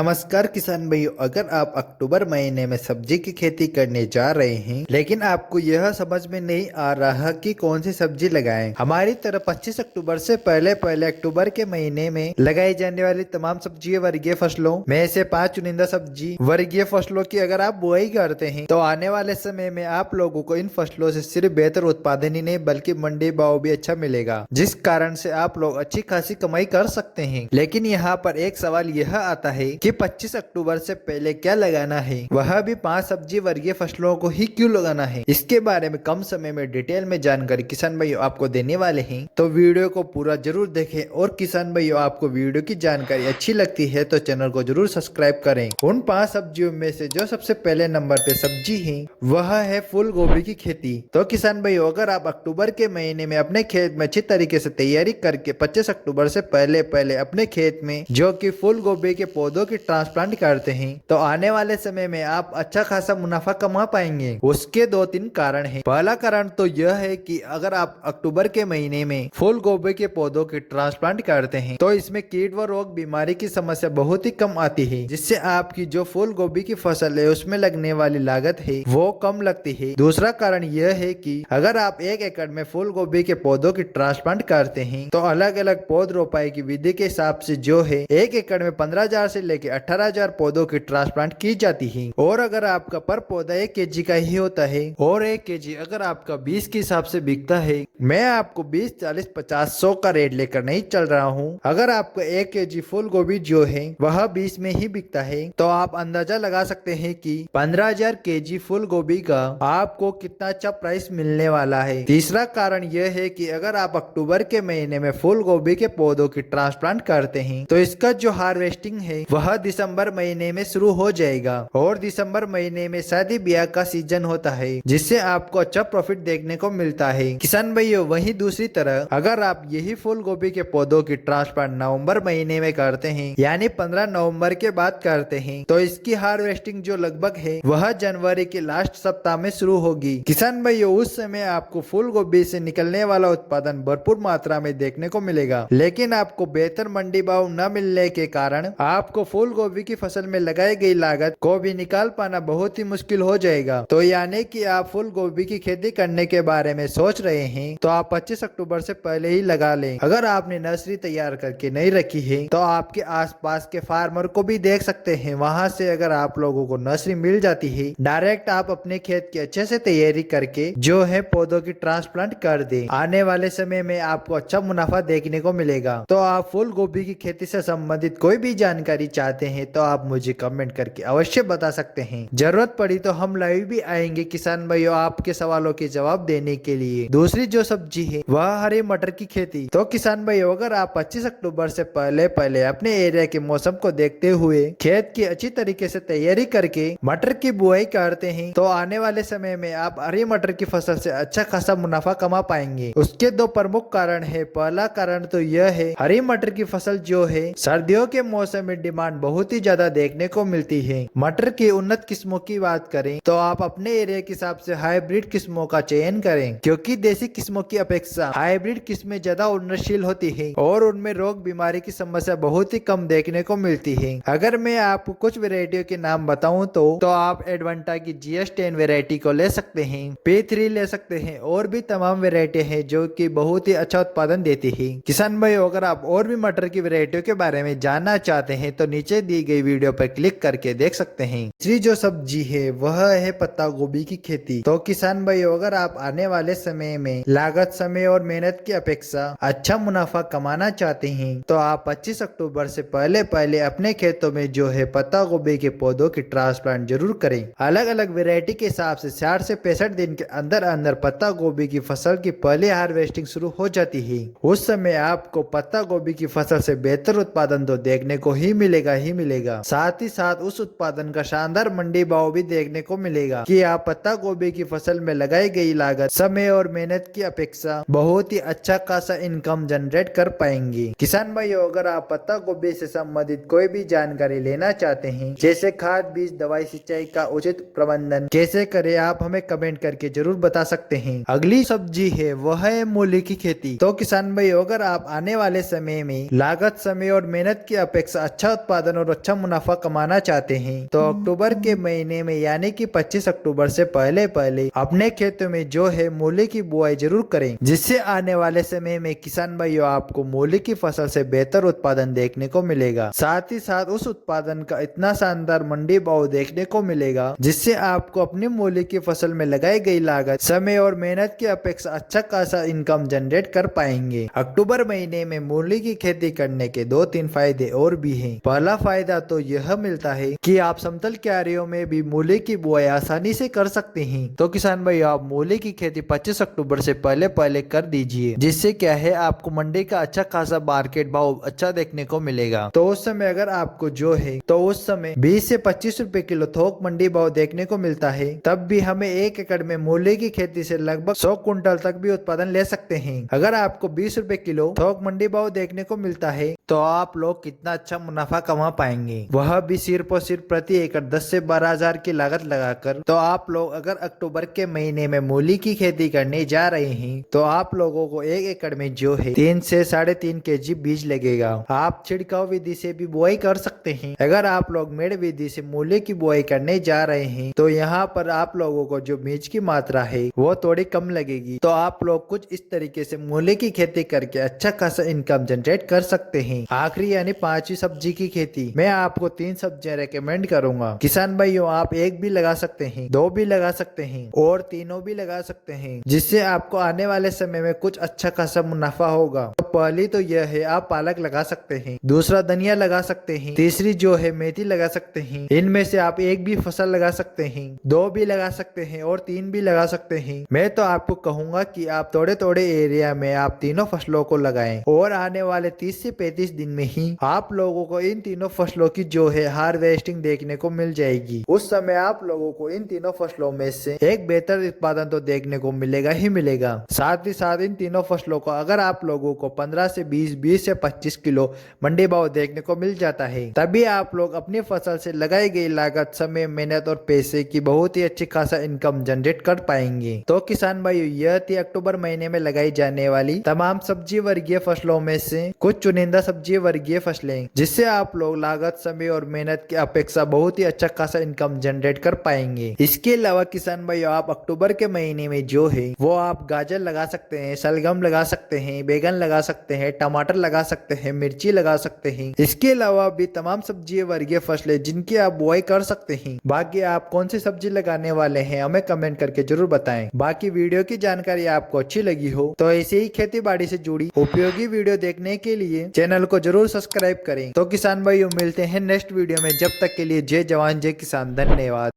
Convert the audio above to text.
नमस्कार किसान भाइयों, अगर आप अक्टूबर महीने में सब्जी की खेती करने जा रहे हैं लेकिन आपको यह समझ में नहीं आ रहा कि कौन सी सब्जी लगाएं। हमारी तरफ 25 अक्टूबर से पहले पहले अक्टूबर के महीने में लगाई जाने वाली तमाम सब्जी वर्गीय फसलों में से 5 चुनिंदा सब्जी वर्गीय फसलों की अगर आप बुआई करते हैं तो आने वाले समय में आप लोगों को इन फसलों से सिर्फ बेहतर उत्पादन ही नहीं बल्कि मंडी भाव भी अच्छा मिलेगा, जिस कारण से आप लोग अच्छी खासी कमाई कर सकते हैं। लेकिन यहाँ पर एक सवाल यह आता है कि 25 अक्टूबर से पहले क्या लगाना है, वह भी 5 सब्जी वर्गीय फसलों को ही क्यों लगाना है। इसके बारे में कम समय में डिटेल में जानकारी किसान भाइयों आपको देने वाले हैं, तो वीडियो को पूरा जरूर देखें। और किसान भाइयों आपको वीडियो की जानकारी अच्छी लगती है तो चैनल को जरूर सब्सक्राइब करें। उन 5 सब्जियों में से जो सबसे पहले नंबर पे सब्जी है वह है फूल गोभी की खेती। तो किसान भाइयों अगर आप अक्टूबर के महीने में अपने खेत में अच्छी तरीके से तैयारी करके 25 अक्टूबर से पहले पहले अपने खेत में जो कि फूल गोभी के पौधों की ट्रांसप्लांट करते हैं तो आने वाले समय में आप अच्छा खासा मुनाफा कमा पाएंगे। उसके 2-3 कारण हैं। पहला कारण तो यह है कि अगर आप अक्टूबर के महीने में फूल गोभी के पौधों की ट्रांसप्लांट करते हैं तो इसमें कीट व रोग बीमारी की समस्या बहुत ही कम आती है, जिससे आपकी जो फूल गोभी की फसल है उसमें लगने वाली लागत है वो कम लगती है। दूसरा कारण यह है कि अगर आप 1 एकड़ में फूल गोभी के पौधों की ट्रांसप्लांट करते हैं तो अलग अलग पौध रोपाई की विधि के हिसाब से जो है 1 एकड़ में 15,000 से लेकर 18,000 पौधों की ट्रांसप्लांट की जाती है। और अगर आपका पर पौधा 1 केजी का ही होता है और 1 केजी अगर आपका 20 के हिसाब से बिकता है, मैं आपको 20, 40, 50, 100 का रेट लेकर नहीं चल रहा हूँ। अगर आपका 1 केजी फूल गोभी जो है वह 20 में ही बिकता है तो आप अंदाजा लगा सकते हैं कि 15,000 केजी फूल गोभी का आपको कितना अच्छा प्राइस मिलने वाला है। तीसरा कारण यह है कि अगर आप अक्टूबर के महीने में फूल गोभी के पौधों की ट्रांसप्लांट करते हैं तो इसका जो हार्वेस्टिंग है वह दिसंबर महीने में शुरू हो जाएगा। और दिसंबर महीने में शादी ब्याह का सीजन होता है, जिससे आपको अच्छा प्रॉफिट देखने को मिलता है। किसान भाइयों वहीं दूसरी तरह अगर आप यही फूल गोभी के पौधों की ट्रांसप्लांट नवंबर महीने में करते हैं यानी 15 नवंबर के बाद करते हैं तो इसकी हार्वेस्टिंग जो लगभग है वह जनवरी के लास्ट सप्ताह में शुरू होगी। किसान भाइयों उस समय आपको फूल गोभी से निकलने वाला उत्पादन भरपूर मात्रा में देखने को मिलेगा, लेकिन आपको बेहतर मंडी भाव न मिलने के कारण आपको फूल गोभी की फसल में लगाई गई लागत को भी निकाल पाना बहुत ही मुश्किल हो जाएगा। तो यानी कि आप फूल गोभी की खेती करने के बारे में सोच रहे हैं तो आप 25 अक्टूबर से पहले ही लगा लें। अगर आपने नर्सरी तैयार करके नहीं रखी है तो आपके आसपास के फार्मर को भी देख सकते हैं, वहां से अगर आप लोगों को नर्सरी मिल जाती है डायरेक्ट आप अपने खेत की अच्छे से तैयारी करके जो है पौधों की ट्रांसप्लांट कर दे। आने वाले समय में आपको अच्छा मुनाफा देखने को मिलेगा। तो आप फूल गोभी की खेती से संबंधित कोई भी जानकारी चाहते हैं तो आप मुझे कमेंट करके अवश्य बता सकते हैं। जरूरत पड़ी तो हम लाइव भी आएंगे किसान भाइयों आपके सवालों के जवाब देने के लिए। दूसरी जो सब्जी है वह हरे मटर की खेती। तो किसान भाइयों अगर आप 25 अक्टूबर से पहले पहले अपने एरिया के मौसम को देखते हुए खेत की अच्छी तरीके से तैयारी करके मटर की बुआई करते हैं तो आने वाले समय में आप हरी मटर की फसल से अच्छा खासा मुनाफा कमा पाएंगे। उसके 2 प्रमुख कारण है। पहला कारण तो यह है हरी मटर की फसल जो है सर्दियों के मौसम में डिमांड बहुत ही ज्यादा देखने को मिलती है। मटर की उन्नत किस्मों की बात करें तो आप अपने एरिया के हिसाब से हाइब्रिड किस्मों का चयन करें, क्योंकि देसी किस्मों की अपेक्षा हाइब्रिड किस्में ज्यादा उन्नतशील होती है और उनमें रोग बीमारी की समस्या बहुत ही कम देखने को मिलती है। अगर मैं आपको कुछ वेराइटियों के नाम बताऊं तो आप एडवांटा की GS10 वेराइटी को ले सकते हैं, P3 ले सकते हैं और भी तमाम वेराइटी है जो कि बहुत ही अच्छा उत्पादन देती है। किसान भाई अगर आप और भी मटर की वेराइटियों के बारे में जानना चाहते हैं तो नीचे दी गई वीडियो पर क्लिक करके देख सकते हैं। तीसरी जो सब्जी है वह है पत्ता गोभी की खेती। तो किसान भाई अगर आप आने वाले समय में लागत, समय और मेहनत की अपेक्षा अच्छा मुनाफा कमाना चाहते हैं तो आप 25 अक्टूबर से पहले पहले अपने खेतों में जो है पत्ता गोभी के पौधों की ट्रांसप्लांट जरूर करें। अलग अलग वेराइटी के हिसाब से 60 से 65 दिन के अंदर अंदर पत्ता गोभी की फसल की पहले हार्वेस्टिंग शुरू हो जाती है। उस समय आपको पत्ता गोभी की फसल से बेहतर उत्पादन तो देखने को ही मिलेगा, साथ ही साथ उस उत्पादन का शानदार मंडी भाव भी देखने को मिलेगा कि आप पत्ता गोभी की फसल में लगाई गई लागत, समय और मेहनत की अपेक्षा बहुत ही अच्छा खासा इनकम जनरेट कर पाएंगे। किसान भाइयों अगर आप पत्ता गोभी से संबंधित कोई भी जानकारी लेना चाहते हैं जैसे खाद, बीज, दवाई, सिंचाई का उचित प्रबंधन कैसे करें आप हमें कमेंट करके जरूर बता सकते हैं। अगली सब्जी है वह है मूली की खेती। तो किसान भाइयों अगर आप आने वाले समय में लागत, समय और मेहनत की अपेक्षा अच्छा उत्पादन उत्पादन और अच्छा मुनाफा कमाना चाहते हैं तो अक्टूबर के महीने में यानी कि 25 अक्टूबर से पहले पहले अपने खेतों में जो है मूली की बुआई जरूर करें, जिससे आने वाले समय में किसान भाइयों आपको मूली की फसल से बेहतर उत्पादन देखने को मिलेगा। साथ ही साथ उस उत्पादन का इतना शानदार मंडी भाव देखने को मिलेगा जिससे आपको अपनी मूली की फसल में लगाई गई लागत, समय और मेहनत की अपेक्षा अच्छा खासा इनकम जनरेट कर पाएंगे। अक्टूबर महीने में मूली की खेती करने के 2-3 फायदे और भी हैं। पहला फायदा तो यह मिलता है कि आप समतल क्यारियों में भी मूली की बुआई आसानी से कर सकते हैं। तो किसान भाई आप मूली की खेती 25 अक्टूबर से पहले पहले कर दीजिए, जिससे क्या है आपको मंडी का अच्छा खासा मार्केट भाव अच्छा देखने को मिलेगा। तो उस समय अगर आपको जो है तो उस समय 20 से 25 रुपए किलो थोक मंडी भाव देखने को मिलता है, तब भी हमें 1 एकड़ में मूली की खेती से लगभग 100 कुंटल तक भी उत्पादन ले सकते हैं। अगर आपको 20 रुपए किलो थोक मंडी भाव देखने को मिलता है तो आप लोग कितना अच्छा मुनाफा कमा पाएंगे, वह भी सिर्फ और सिर्फ प्रति एकड़ 10 से 12 हजार की लागत लगाकर। तो आप लोग अगर अक्टूबर के महीने में मूली की खेती करने जा रहे हैं तो आप लोगों को 1 एकड़ में जो है 3 से 3.5 केजी बीज लगेगा। आप छिड़काव विधि से भी बुआई कर सकते हैं। अगर आप लोग मेड़ विधि से मूली की बुआई करने जा रहे हैं तो यहाँ पर आप लोगों को जो बीज की मात्रा है वो थोड़ी कम लगेगी। तो आप लोग कुछ इस तरीके से मूली की खेती करके अच्छा खासा इनकम जनरेट कर सकते हैं। आखिरी यानी 5वीं सब्जी की खेती, मैं आपको 3 सब्जियां रेकमेंड करूंगा। किसान भाइयों आप 1 भी लगा सकते हैं, 2 भी लगा सकते हैं और 3 भी लगा सकते हैं, जिससे आपको आने वाले समय में कुछ अच्छा खासा मुनाफा होगा। तो पहली तो यह है आप पालक लगा सकते हैं, दूसरा धनिया लगा सकते हैं, तीसरी जो है मेथी लगा सकते हैं। इनमें से आप 1 भी फसल लगा सकते हैं, 2 भी लगा सकते हैं और 3 भी लगा सकते हैं। मैं तो आपको कहूंगा कि आप थोड़े थोड़े एरिया में आप तीनों फसलों को लगाएं और आने वाले 30 से 35 दिन में ही आप लोगों को इन तीनों फसलों की जो है हार्वेस्टिंग देखने को मिल जाएगी। उस समय आप लोगों को इन तीनों फसलों में से एक बेहतर उत्पादन तो देखने को मिलेगा ही मिलेगा। साथ ही साथ इन तीनों फसलों को अगर आप लोगों को 15 से 20, 20 से 25 किलो मंडी भाव देखने को मिल जाता है, तभी आप लोग अपनी फसल से लगाई गई लागत, समय, मेहनत और पैसे की बहुत ही अच्छी खासा इनकम जनरेट कर पाएंगे। तो किसान भाइयों यह थी अक्टूबर महीने में लगाई जाने वाली तमाम सब्जी वर्गीय फसलों में से कुछ चुनिंदा सब्जी वर्गीय फसलें, जिससे आप लोग लागत, समय और मेहनत की अपेक्षा बहुत ही अच्छा खासा इनकम जनरेट कर पाएंगे। इसके अलावा किसान भाइयों आप अक्टूबर के महीने में जो है वो आप गाजर लगा सकते हैं, शलगम लगा सकते हैं, बैगन लगा सकते हैं, टमाटर लगा सकते हैं, मिर्ची लगा सकते हैं। इसके अलावा भी तमाम सब्जी वर्गीय फसलें जिनकी आप बुआई कर सकते हैं। बाकी आप कौन सी सब्जी लगाने वाले हैं हमें कमेंट करके जरूर बताएं। बाकी वीडियो की जानकारी आपको अच्छी लगी हो तो ऐसे ही खेती बाड़ी से जुड़ी उपयोगी वीडियो देखने के लिए चैनल को जरूर सब्सक्राइब करें। तो किसान भाइयों मिलते हैं नेक्स्ट वीडियो में, जब तक के लिए जय जवान जय किसान, धन्यवाद।